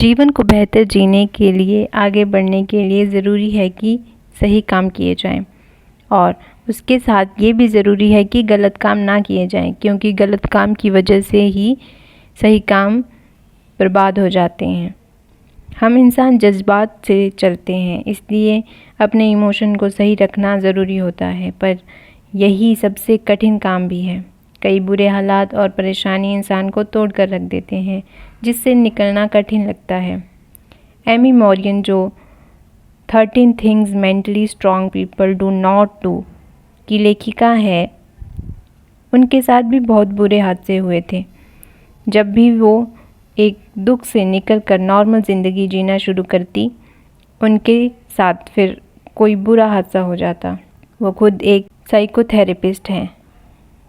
जीवन को बेहतर जीने के लिए, आगे बढ़ने के लिए ज़रूरी है कि सही काम किए जाएं और उसके साथ ये भी ज़रूरी है कि गलत काम ना किए जाएं, क्योंकि गलत काम की वजह से ही सही काम बर्बाद हो जाते हैं। हम इंसान जज्बात से चलते हैं, इसलिए अपने इमोशन को सही रखना ज़रूरी होता है, पर यही सबसे कठिन काम भी है। कई बुरे हालात और परेशानी इंसान को तोड़ कर रख देते हैं, जिससे निकलना कठिन लगता है। एमी मॉरियन, जो 13 things mentally strong people do not do की लेखिका है, उनके साथ भी बहुत बुरे हादसे हुए थे। जब भी वो एक दुख से निकलकर नॉर्मल ज़िंदगी जीना शुरू करती, उनके साथ फिर कोई बुरा हादसा हो जाता। वो खुद एक साइकोथेरेपिस्ट हैं,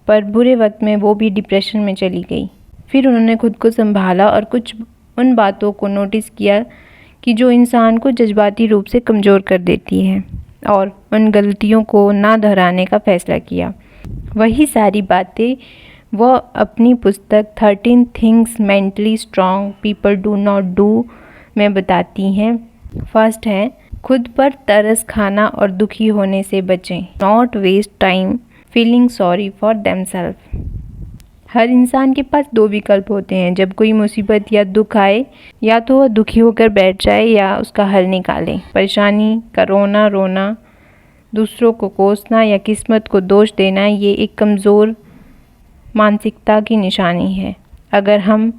पर बुरे वक्त में वो भी डिप्रेशन में चली गई। फिर उन्होंने खुद को संभाला और कुछ उन बातों को नोटिस किया कि जो इंसान को जज्बाती रूप से कमज़ोर कर देती है, और उन गलतियों को ना दोहराने का फ़ैसला किया। वही सारी बातें वो अपनी पुस्तक 13 things mentally strong people do not do में बताती हैं। फर्स्ट है, खुद पर तरस खाना और दुखी होने से बचें। Not waste time feeling sorry for themselves. हर इंसान के पास दो विकल्प होते हैं। जब कोई मुसीबत या दुख आए, या तो वह दुखी होकर बैठ जाए या उसका हल निकाले। परेशानी का रोना, दूसरों को कोसना या किस्मत को दोष देना, ये एक कमज़ोर मानसिकता की निशानी है। अगर हम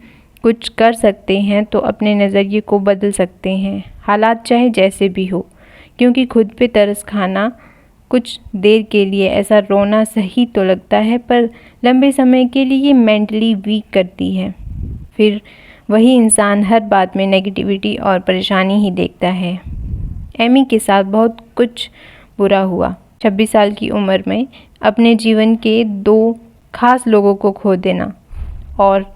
कुछ कर सकते हैं तो अपने नज़रिए को बदल सकते हैं, हालात चाहे जैसे भी हो, क्योंकि खुद पे तरस खाना कुछ देर के लिए ऐसा रोना सही तो लगता है, पर लंबे समय के लिए ये मेंटली वीक करती है। फिर वही इंसान हर बात में नेगेटिविटी और परेशानी ही देखता है। एमी के साथ बहुत कुछ बुरा हुआ। 26 साल की उम्र में अपने जीवन के 2 खास लोगों को खो देना, और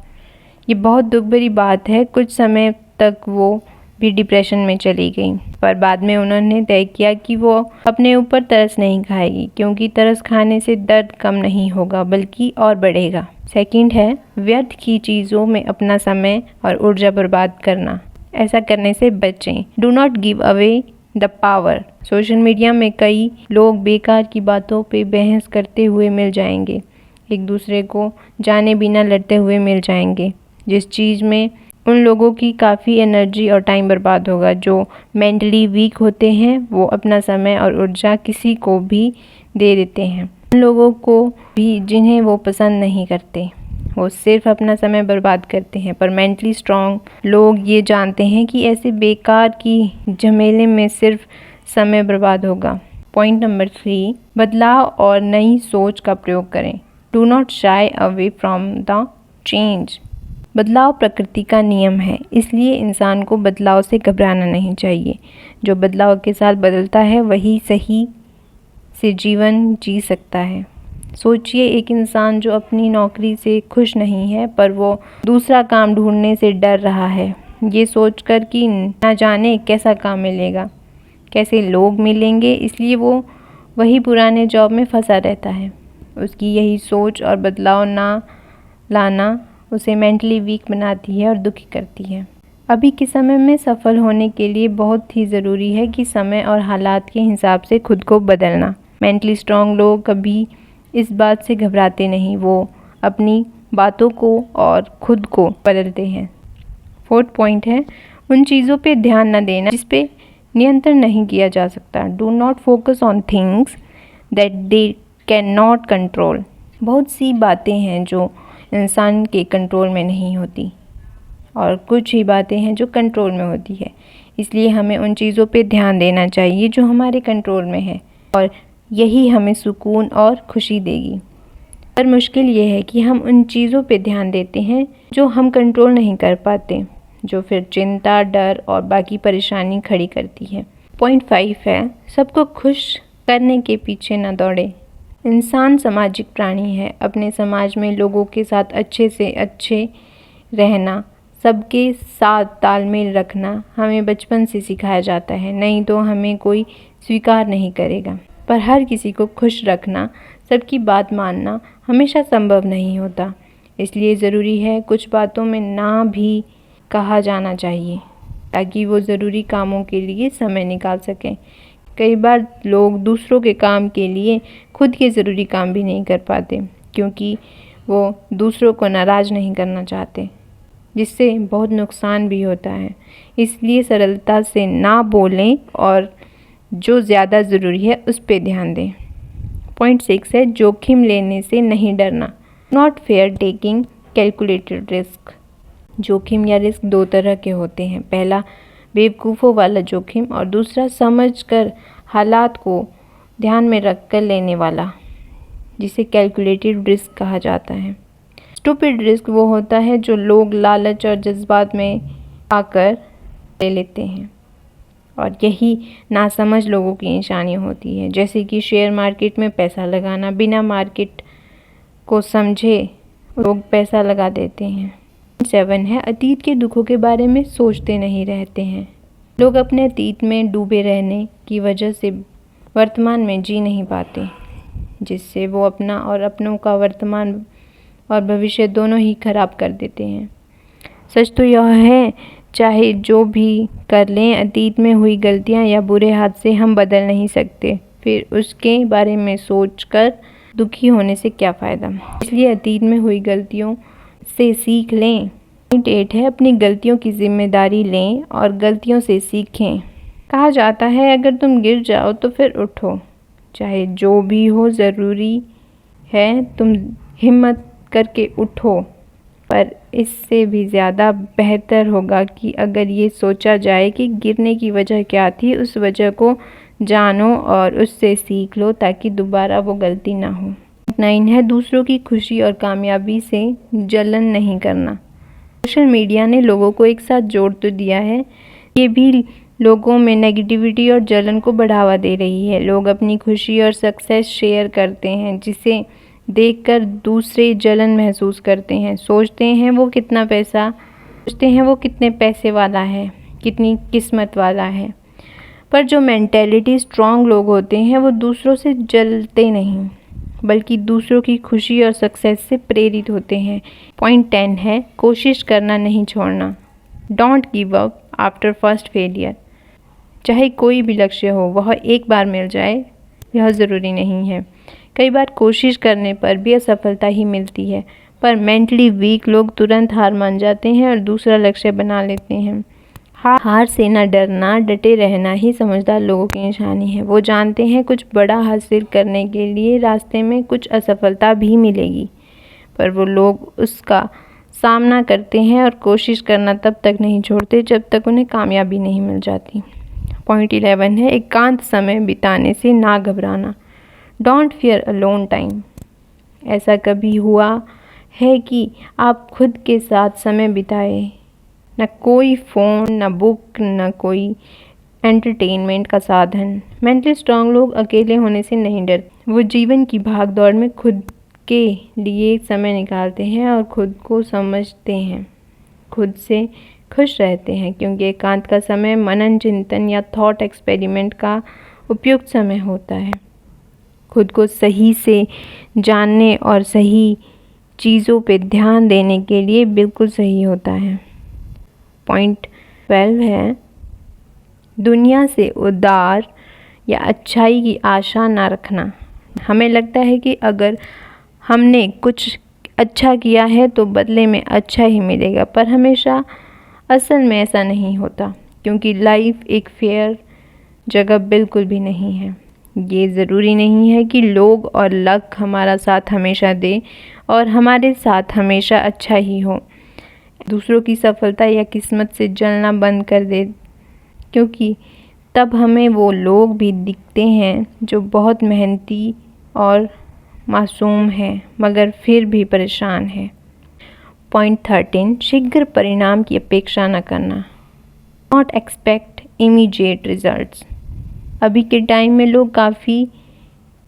ये बहुत दुख भरी बात है। कुछ समय तक वो भी डिप्रेशन में चली गई, पर बाद में उन्होंने तय किया कि वो अपने ऊपर तरस नहीं खाएगी, क्योंकि तरस खाने से दर्द कम नहीं होगा बल्कि और बढ़ेगा। सेकंड है, व्यर्थ की चीज़ों में अपना समय और ऊर्जा बर्बाद करना। ऐसा करने से बचें। Do not give away the power. Social media में कई लोग बेकार की बातों पे बहस करते हुए मिल जाएंगे, एक दूसरे को जाने बिना लड़ते हुए मिल जाएंगे, जिस चीज़ में उन लोगों की काफ़ी एनर्जी और टाइम बर्बाद होगा। जो मेंटली वीक होते हैं वो अपना समय और ऊर्जा किसी को भी दे देते हैं, उन लोगों को भी जिन्हें वो पसंद नहीं करते। वो सिर्फ अपना समय बर्बाद करते हैं। पर मेंटली स्ट्रॉन्ग लोग ये जानते हैं कि ऐसे बेकार की झमेले में सिर्फ समय बर्बाद होगा। पॉइंट नंबर 3, बदलाव और नई सोच का प्रयोग करें। Do not shy away from the change. बदलाव प्रकृति का नियम है, इसलिए इंसान को बदलाव से घबराना नहीं चाहिए। जो बदलाव के साथ बदलता है वही सही से जीवन जी सकता है। सोचिए, एक इंसान जो अपनी नौकरी से खुश नहीं है, पर वो दूसरा काम ढूंढने से डर रहा है, ये सोचकर कि ना जाने कैसा काम मिलेगा, कैसे लोग मिलेंगे, इसलिए वो वही पुराने जॉब में फंसा रहता है। उसकी यही सोच और बदलाव ना लाना उसे मेंटली वीक बनाती है और दुखी करती है। अभी के समय में सफल होने के लिए बहुत ही ज़रूरी है कि समय और हालात के हिसाब से खुद को बदलना। मेंटली स्ट्रॉन्ग लोग कभी इस बात से घबराते नहीं, वो अपनी बातों को और खुद को बदलते हैं। 4th पॉइंट है, उन चीज़ों पे ध्यान न देना जिस पे नियंत्रण नहीं किया जा सकता। Do not focus on things that they can not control. बहुत सी बातें हैं जो इंसान के कंट्रोल में नहीं होती, और कुछ ही बातें हैं जो कंट्रोल में होती है। इसलिए हमें उन चीज़ों पे ध्यान देना चाहिए जो हमारे कंट्रोल में है, और यही हमें सुकून और खुशी देगी। पर मुश्किल ये है कि हम उन चीज़ों पे ध्यान देते हैं जो हम कंट्रोल नहीं कर पाते, जो फिर चिंता, डर और बाकी परेशानी खड़ी करती है। पॉइंट 5 है, सबको खुश करने के पीछे न दौड़े। इंसान सामाजिक प्राणी है। अपने समाज में लोगों के साथ अच्छे से अच्छे रहना, सबके साथ तालमेल रखना हमें बचपन से सिखाया जाता है, नहीं तो हमें कोई स्वीकार नहीं करेगा। पर हर किसी को खुश रखना, सबकी बात मानना हमेशा संभव नहीं होता। इसलिए ज़रूरी है कुछ बातों में ना भी कहा जाना चाहिए। ताकि वो ज़रूरी कामों के लिए समय निकाल सकें। कई बार लोग दूसरों के काम के लिए खुद के ज़रूरी काम भी नहीं कर पाते, क्योंकि वो दूसरों को नाराज़ नहीं करना चाहते, जिससे बहुत नुकसान भी होता है। इसलिए सरलता से ना बोलें और जो ज़्यादा ज़रूरी है उस पे ध्यान दें। पॉइंट 6 है जोखिम लेने से नहीं डरना। Not fair taking calculated risk. जोखिम या रिस्क दो तरह के होते हैं। पहला बेवकूफ़ों वाला जोखिम और दूसरा समझकर हालात को ध्यान में रखकर लेने वाला, जिसे कैलकुलेटेड रिस्क कहा जाता है। स्टूपिड रिस्क वो होता है जो लोग लालच और जज्बात में आकर ले लेते हैं, और यही नासमझ लोगों की निशानी होती है, जैसे कि शेयर मार्केट में पैसा लगाना। बिना मार्केट को समझे लोग पैसा लगा देते हैं। 7 है अतीत के दुखों के बारे में सोचते नहीं रहते हैं। लोग अपने अतीत में डूबे रहने की वजह से वर्तमान में जी नहीं पाते, जिससे वो अपना और अपनों का वर्तमान और भविष्य दोनों ही खराब कर देते हैं। सच तो यह है, चाहे जो भी कर लें, अतीत में हुई गलतियां या बुरे हादसे हम बदल नहीं सकते। फिर उसके बारे में सोचकर दुखी होने से क्या फ़ायदा। इसलिए अतीत में हुई गलतियों से सीख लें। पॉइंट 8 है अपनी गलतियों की जिम्मेदारी लें और गलतियों से सीखें। कहा जाता है अगर तुम गिर जाओ तो फिर उठो। चाहे जो भी हो, ज़रूरी है तुम हिम्मत करके उठो। पर इससे भी ज़्यादा बेहतर होगा कि अगर ये सोचा जाए कि गिरने की वजह क्या थी, उस वजह को जानो और उससे सीख लो ताकि दोबारा वो गलती ना हो। 9 है दूसरों की खुशी और कामयाबी से जलन नहीं करना। सोशल मीडिया ने लोगों को एक साथ जोड़ तो दिया है, ये भी लोगों में नेगेटिविटी और जलन को बढ़ावा दे रही है। लोग अपनी खुशी और सक्सेस शेयर करते हैं, जिसे देखकर दूसरे जलन महसूस करते हैं। सोचते हैं वो कितने पैसे वाला है, कितनी किस्मत वाला है। पर जो मेंटेलिटी स्ट्रॉन्ग लोग होते हैं वो दूसरों से जलते नहीं, बल्कि दूसरों की खुशी और सक्सेस से प्रेरित होते हैं। पॉइंट 10 है कोशिश करना नहीं छोड़ना। Don't give up after first failure. चाहे कोई भी लक्ष्य हो, वह एक बार मिल जाए यह ज़रूरी नहीं है। कई बार कोशिश करने पर भी असफलता ही मिलती है, पर मेंटली वीक लोग तुरंत हार मान जाते हैं और दूसरा लक्ष्य बना लेते हैं। हार से न डरना, डटे रहना ही समझदार लोगों की निशानी है। वो जानते हैं कुछ बड़ा हासिल करने के लिए रास्ते में कुछ असफलता भी मिलेगी, पर वो लोग उसका सामना करते हैं और कोशिश करना तब तक नहीं छोड़ते जब तक उन्हें कामयाबी नहीं मिल जाती। पॉइंट 11 है एकांत समय बिताने से ना घबराना। Don't fear alone time. ऐसा कभी हुआ है कि आप खुद के साथ समय बिताए, न कोई फ़ोन, न बुक, न कोई एंटरटेनमेंट का साधन। मेंटली स्ट्रांग लोग अकेले होने से नहीं डरते। वो जीवन की भाग दौड़ में खुद के लिए समय निकालते हैं और खुद को समझते हैं, खुद से खुश रहते हैं, क्योंकि एकांत का समय मनन चिंतन या थॉट एक्सपेरिमेंट का उपयुक्त समय होता है। खुद को सही से जानने और सही चीज़ों पे ध्यान देने के लिए बिल्कुल सही होता है। पॉइंट 12 है दुनिया से उदार या अच्छाई की आशा ना रखना। हमें लगता है कि अगर हमने कुछ अच्छा किया है तो बदले में अच्छा ही मिलेगा, पर हमेशा असल में ऐसा नहीं होता, क्योंकि लाइफ एक फेयर जगह बिल्कुल भी नहीं है। ये ज़रूरी नहीं है कि लोग और लक हमारा साथ हमेशा दे और हमारे साथ हमेशा अच्छा ही हो। दूसरों की सफलता या किस्मत से जलना बंद कर दे, क्योंकि तब हमें वो लोग भी दिखते हैं जो बहुत मेहनती और मासूम हैं, मगर फिर भी परेशान हैं। पॉइंट 13 शीघ्र परिणाम की अपेक्षा न करना। Not expect immediate results. अभी के टाइम में लोग काफ़ी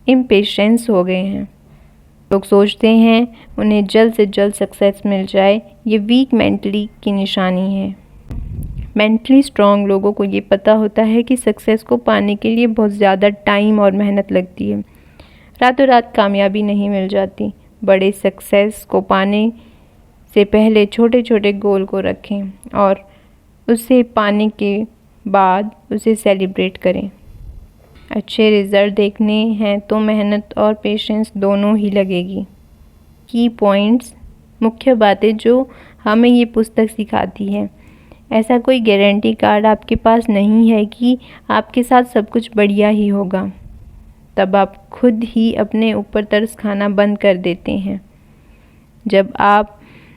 इम्पेशेंस हो गए हैं। लोग सोचते हैं उन्हें जल्द से जल्द सक्सेस मिल जाए। ये वीक मेंटली की निशानी है। मेंटली स्ट्रॉन्ग लोगों को ये पता होता है कि सक्सेस को पाने के लिए बहुत ज़्यादा टाइम और मेहनत लगती है। रातों रात कामयाबी नहीं मिल जाती। बड़े सक्सेस को पाने से पहले छोटे छोटे गोल को रखें और उसे पाने के बाद उसे सेलिब्रेट करें। अच्छे रिज़ल्ट देखने हैं तो मेहनत और पेशेंस दोनों ही लगेगी। की पॉइंट्स, मुख्य बातें जो हमें ये पुस्तक सिखाती है। ऐसा कोई गारंटी कार्ड आपके पास नहीं है कि आपके साथ सब कुछ बढ़िया ही होगा। तब आप खुद ही अपने ऊपर तरस खाना बंद कर देते हैं। जब आप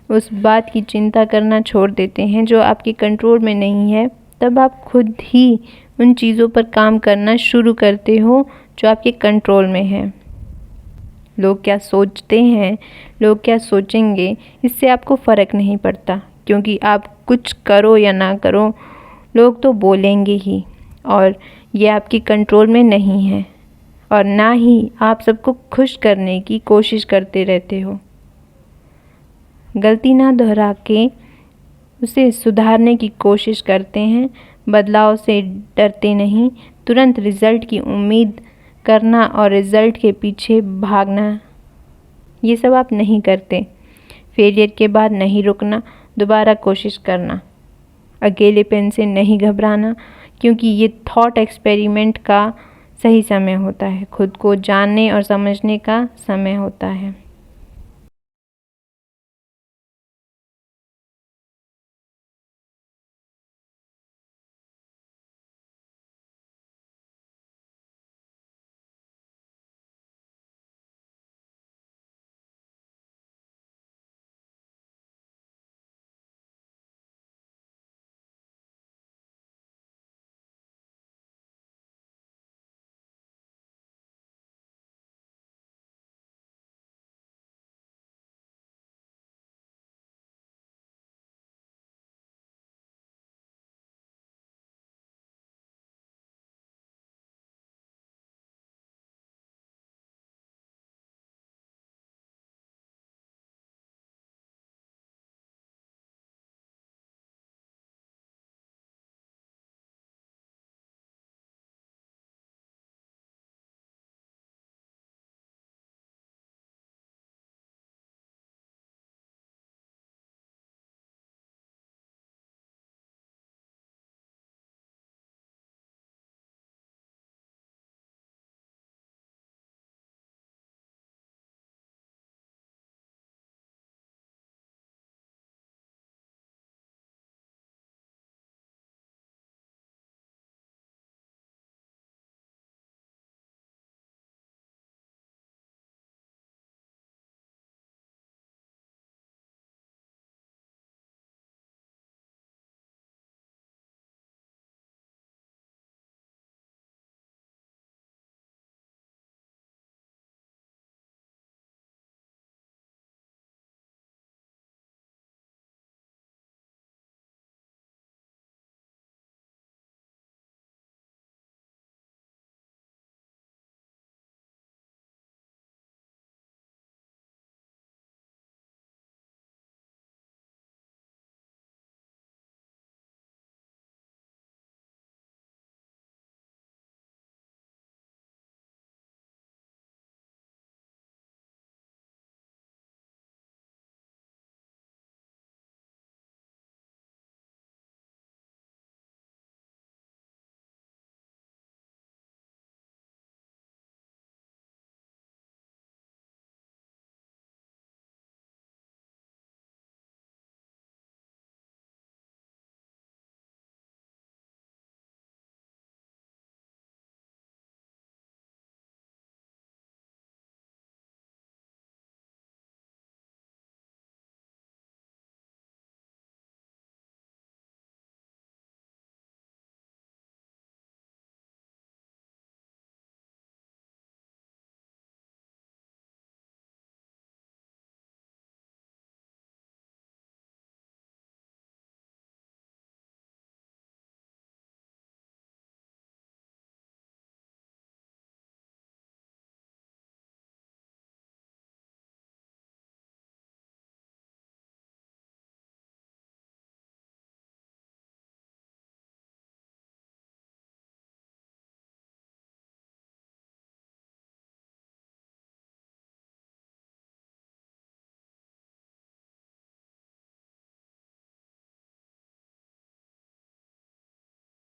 उस बात की चिंता करना छोड़ देते हैं जो आपके कंट्रोल में नहीं है, तब आप खुद ही उन चीज़ों पर काम करना शुरू करते हो जो आपके कंट्रोल में है। लोग क्या सोचते हैं, लोग क्या सोचेंगे, इससे आपको फ़र्क नहीं पड़ता, क्योंकि आप कुछ करो या ना करो, लोग तो बोलेंगे ही, और ये आपके कंट्रोल में नहीं है। और ना ही आप सबको खुश करने की कोशिश करते रहते हो। गलती ना दोहरा के उसे सुधारने की कोशिश करते हैं। बदलाव से डरते नहीं, तुरंत रिज़ल्ट की उम्मीद करना और रिज़ल्ट के पीछे भागना, ये सब आप नहीं करते। फेलियर के बाद नहीं रुकना, दोबारा कोशिश करना। अकेलेपन से नहीं घबराना, क्योंकि ये थॉट एक्सपेरिमेंट का सही समय होता है। खुद को जानने और समझने का समय होता है।